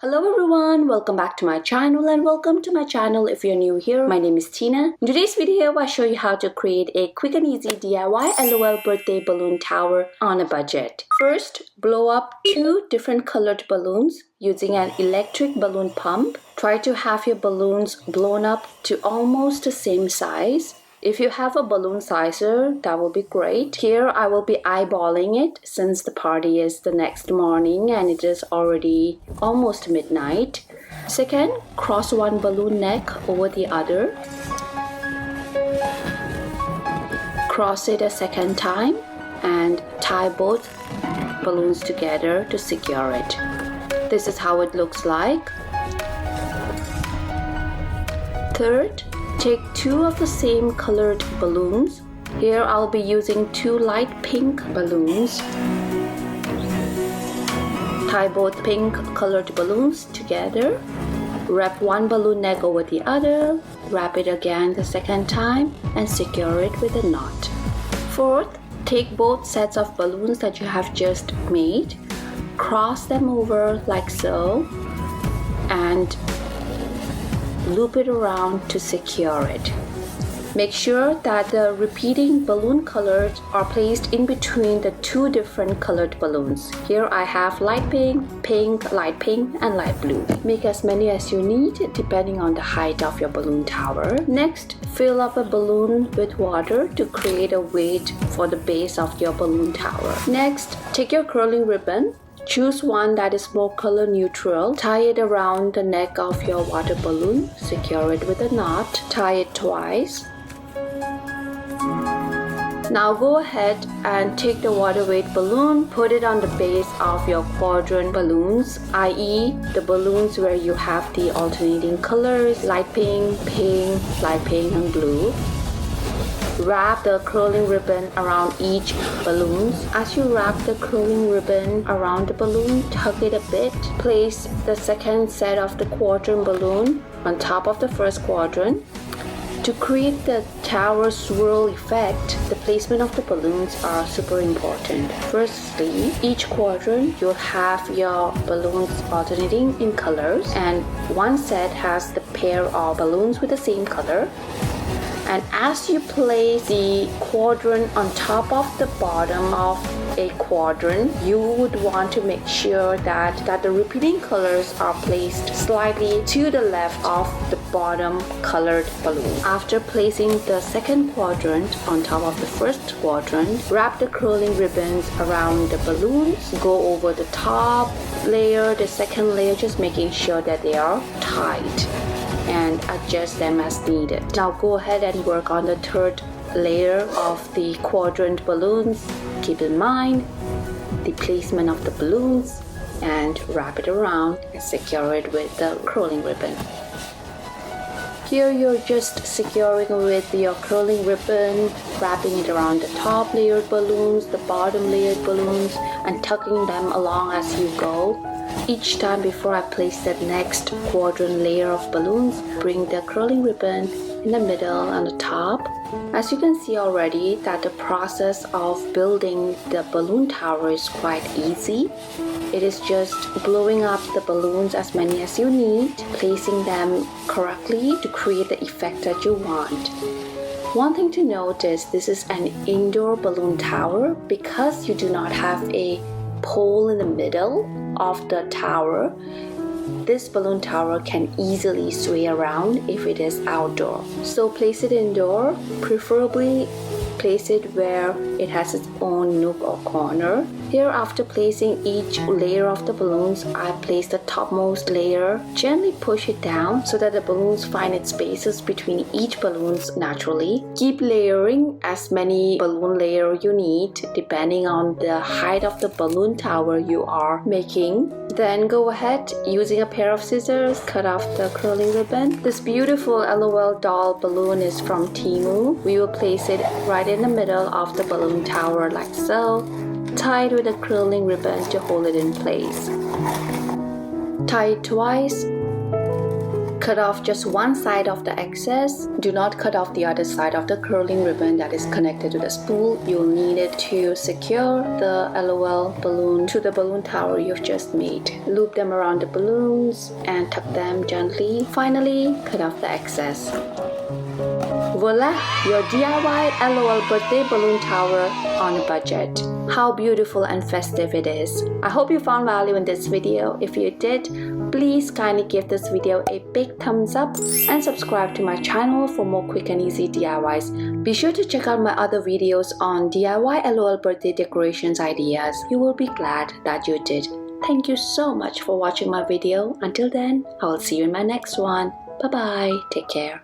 Hello everyone, welcome back to my channel and welcome to my channel if you're new here. My name is Tina. In today's video, I show you how to create a quick and easy DIY LOL birthday balloon tower on a budget. First, blow up 2 different colored balloons using an electric balloon pump. Try to have your balloons blown up to almost the same size. If you have a balloon sizer, that will be great. Here I will be eyeballing it since the party is the next morning and it is already almost midnight. Second, cross one balloon neck over the other. Cross it a second time and tie both balloons together to secure it. This is how it looks like. Third, take 2 of the same colored balloons. Here I'll be using 2 light pink balloons. Tie both pink colored balloons together. Wrap one balloon neck over the other. Wrap it again the second time and secure it with a knot. Fourth, take both sets of balloons that you have just made. Cross them over like so and loop it around to secure it. Make sure that the repeating balloon colors are placed in between the 2 different colored balloons. Here I have light pink, pink, light pink, and light blue. Make as many as you need depending on the height of your balloon tower. Next, fill up a balloon with water to create a weight for the base of your balloon tower. Next, take your curling ribbon. Choose one that is more color neutral. Tie it around the neck of your water balloon. Secure it with a knot. Tie it twice. Now go ahead and take the water weight balloon, put it on the base of your quadrant balloons, i.e. the balloons where you have the alternating colors, light pink, pink, light pink, and blue. Wrap the curling ribbon around each balloon. As you wrap the curling ribbon around the balloon, tug it a bit. Place the second set of the quadrant balloon on top of the first quadrant. To create the tower swirl effect, the placement of the balloons are super important. Firstly, each quadrant you'll have your balloons alternating in colors, and one set has the pair of balloons with the same color. And as you place the quadrant on top of the bottom of a quadrant, you would want to make sure that the repeating colors are placed slightly to the left of the bottom colored balloon. After placing the second quadrant on top of the first quadrant, wrap the curling ribbons around the balloons. Go over the top layer, the second layer, just making sure that they are tight, and adjust them as needed. Now go ahead and work on the third layer of the quadrant balloons. Keep in mind the placement of the balloons and wrap it around and secure it with the curling ribbon. Here you're just securing with your curling ribbon, wrapping it around the top layered balloons, the bottom layered balloons, and tucking them along as you go. Each time before I place the next quadrant layer of balloons, bring the curling ribbon in the middle and the top. As you can see already that the process of building the balloon tower is quite easy. It is just blowing up the balloons as many as you need, placing them correctly to create the effect that you want. One thing to note is this is an indoor balloon tower. Because you do not have a pole in the middle of the tower, this balloon tower can easily sway around if it is outdoor. So place it indoor, preferably place it where it has its own nook or corner. Here, after placing each layer of the balloons, I place the topmost layer, gently push it down so that the balloons find its spaces between each balloons naturally. Keep layering as many balloon layers you need depending on the height of the balloon tower you are making. Then go ahead, using a pair of scissors, cut off the curling ribbon. This beautiful LOL doll balloon is from Temu. We will place it right in the middle of the balloon tower like so, tied with a curling ribbon to hold it in place. Tie it twice, Cut off just one side of the excess. Do not cut off the other side of the curling ribbon that is connected to the spool. You'll need it to secure the LOL balloon to the balloon tower you've just made. Loop them around the balloons and tuck them gently. Finally, cut off the excess. Voila! Your DIY LOL birthday balloon tower on a budget. How beautiful and festive it is. I hope you found value in this video. If you did, please kindly give this video a big thumbs up and subscribe to my channel for more quick and easy DIYs. Be sure to check out my other videos on DIY LOL birthday decorations ideas. You will be glad that you did. Thank you so much for watching my video. Until then, I will see you in my next one. Bye bye. Take care.